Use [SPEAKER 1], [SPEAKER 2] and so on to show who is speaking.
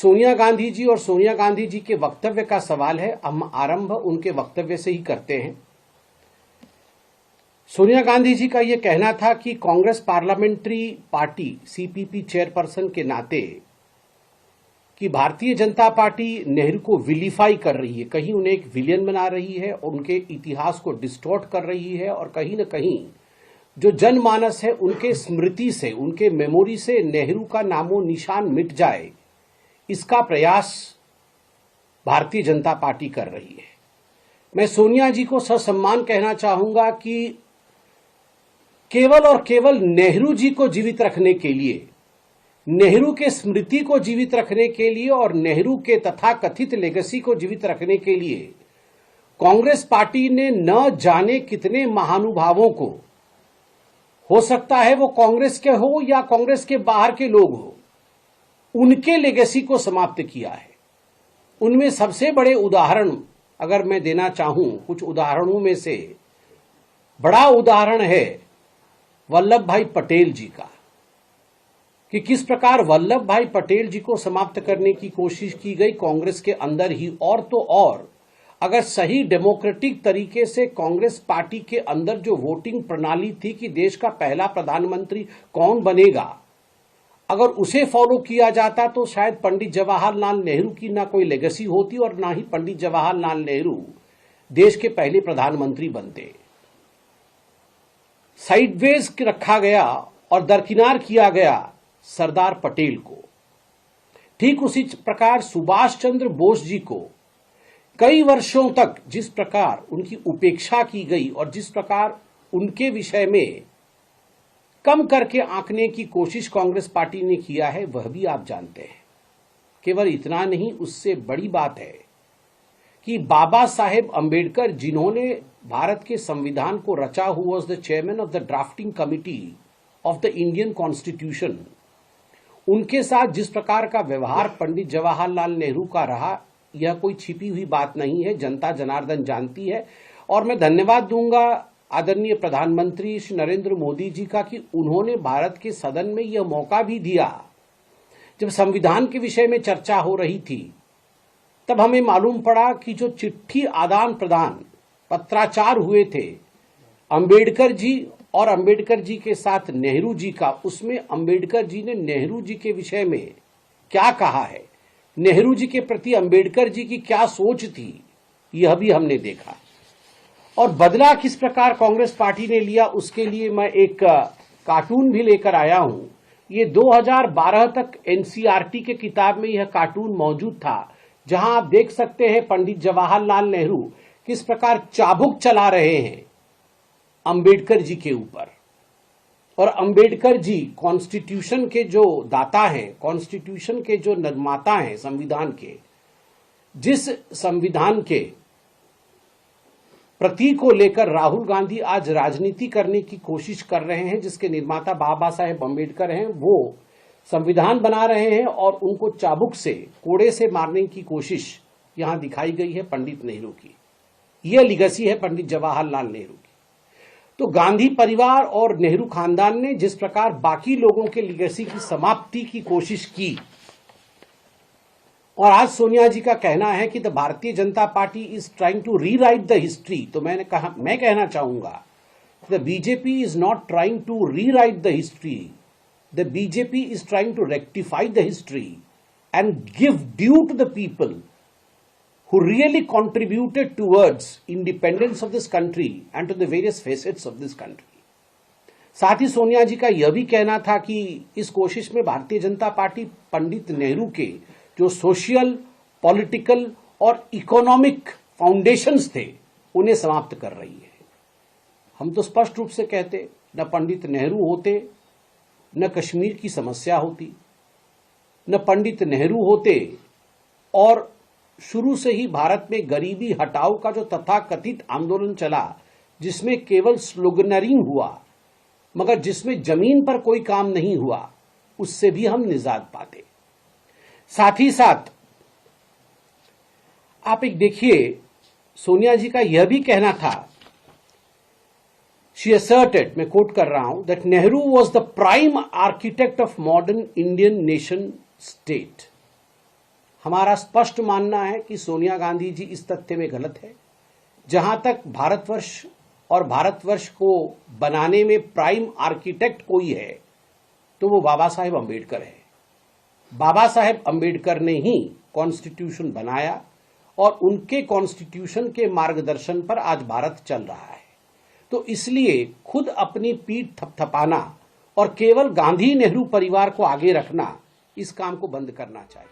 [SPEAKER 1] सोनिया गांधी जी और सोनिया गांधी जी के वक्तव्य का सवाल है। हम आरंभ उनके वक्तव्य से ही करते हैं। सोनिया गांधी जी का यह कहना था कि Congress parliamentary party CPP chairperson के नाते कि भारतीय जनता पार्टी नेहरू को विलीफाई कर रही है, कहीं उन्हें एक विलेन बना रही है, उनके इतिहास को डिस्टॉर्ट कर रही है और कहीं न कहीं जो जनमानस है उनके स्मृति से, उनके मेमोरी से नेहरू का नामो निशान मिट जाए, इसका प्रयास भारतीय जनता पार्टी कर रही है। मैं सोनिया जी को ससम्मान कहना चाहूंगा कि केवल और केवल नेहरू जी को जीवित रखने के लिए, नेहरू के स्मृति को जीवित रखने के लिए और नेहरू के तथाकथित लेगेसी को जीवित रखने के लिए कांग्रेस पार्टी ने न जाने कितने महानुभावों को, हो सकता है वो कांग्रेस के हो या कांग्रेस के बाहर के लोग हो, उनके लेगेसी को समाप्त किया है। उनमें सबसे बड़े उदाहरण अगर मैं देना चाहूं, कुछ उदाहरणों में से बड़ा उदाहरण है वल्लभ भाई पटेल जी का, कि किस प्रकार वल्लभ भाई पटेल जी को समाप्त करने की कोशिश की गई कांग्रेस के अंदर ही। और तो और अगर सही डेमोक्रेटिक तरीके से कांग्रेस पार्टी के अंदर जो वोटिंग प्रणाली थी कि देश का पहला प्रधानमंत्री कौन बनेगा, अगर उसे फॉलो किया जाता तो शायद पंडित जवाहरलाल नेहरू की ना कोई लेगेसी होती और ना ही पंडित जवाहरलाल नेहरू देश के पहले प्रधानमंत्री बनते। साइडवेज रखा गया और दरकिनार किया गया सरदार पटेल को। ठीक उसी प्रकार सुभाष चंद्र बोस जी को कई वर्षों तक जिस प्रकार उनकी उपेक्षा की गई और जिस प्रकार उनके विषय में कम करके आंकने की कोशिश कांग्रेस पार्टी ने किया है, वह भी आप जानते हैं। केवल इतना नहीं, उससे बड़ी बात है कि बाबा साहेब अंबेडकर जिन्होंने भारत के संविधान को रचा, who was the chairman of the drafting committee of the Indian constitution, उनके साथ जिस प्रकार का व्यवहार पंडित जवाहरलाल नेहरू का रहा, यह कोई छिपी हुई बात नहीं है, जनता जनार्दन जानती है। और मैं धन्यवाद दूंगा आदरणीय प्रधानमंत्री श्री नरेंद्र मोदी जी का कि उन्होंने भारत के सदन में यह मौका भी दिया। जब संविधान के विषय में चर्चा हो रही थी तब हमें मालूम पड़ा कि जो चिट्ठी आदान प्रदान, पत्राचार हुए थे अंबेडकर जी और अंबेडकर जी के साथ नेहरू जी का, उसमें अंबेडकर जी ने नेहरू जी के विषय में क्या कहा है, नेहरू जी के प्रति अंबेडकर जी की क्या सोच थी, यह भी हमने देखा। और बदला किस प्रकार कांग्रेस पार्टी ने लिया, उसके लिए मैं एक कार्टून भी लेकर आया हूं। ये 2012 तक एनसीईआरटी के किताब में यह कार्टून मौजूद था, जहां आप देख सकते हैं पंडित जवाहरलाल नेहरू किस प्रकार चाबुक चला रहे हैं अंबेडकर जी के ऊपर। और अंबेडकर जी कॉन्स्टिट्यूशन के जो दाता हैं, कॉन्स्टिट्यूशन के जो निर्माता हैं संविधान के, जिस संविधान के प्रतीक को लेकर राहुल गांधी आज राजनीति करने की कोशिश कर रहे हैं, जिसके निर्माता बाबा साहेब अंबेडकर हैं, वो संविधान बना रहे हैं और उनको चाबुक से, कोड़े से मारने की कोशिश यहां दिखाई गई है पंडित नेहरू की। यह लिगेसी है पंडित जवाहरलाल नेहरू की। तो गांधी परिवार और नेहरू खानदान ने जिस प्रकार बाकी लोगों के लिगेसी की समाप्ति की कोशिश की, और आज सोनिया जी का कहना है कि the Bharatiya Janata Party is trying to rewrite the history, तो मैं कहना चाहूंगा the BJP is not trying to rewrite the history, the BJP is trying to rectify the history and give due to the people who really contributed towards independence of this country and to the various facets of this country. साथ ही सोनिया जी का यह भी कहना था कि इस कोशिश में भारतीय जनता पार्टी पंडित नेहरू के जो सोशल, पॉलिटिकल और इकोनॉमिक फाउंडेशंस थे उन्हें समाप्त कर रही है। हम तो स्पष्ट रूप से कहते, न पंडित नेहरू होते, न कश्मीर की समस्या होती, न पंडित नेहरू होते, और शुरू से ही भारत में गरीबी हटाओ का जो तथाकथित आंदोलन चला, जिसमें केवल स्लोगनरिंग हुआ मगर जिसमें जमीन पर कोई काम नहीं हुआ, उससे भी हम निजात पाते। साथ ही साथ आप एक देखिए, सोनिया जी का यह भी कहना था, शी asserted, मैं कोट कर रहा हूं, that Nehru was the prime architect of modern Indian nation state. हमारा स्पष्ट मानना है कि सोनिया गांधी जी इस तथ्य में गलत है। जहां तक भारतवर्ष और भारतवर्ष को बनाने में प्राइम आर्किटेक्ट कोई है तो वो बाबा साहेब अंबेडकर है। बाबा साहेब अंबेडकर ने ही कॉन्स्टिट्यूशन बनाया और उनके कॉन्स्टिट्यूशन के मार्गदर्शन पर आज भारत चल रहा है। तो इसलिए खुद अपनी पीठ थपथपाना और केवल गांधी नेहरू परिवार को आगे रखना, इस काम को बंद करना चाहिए।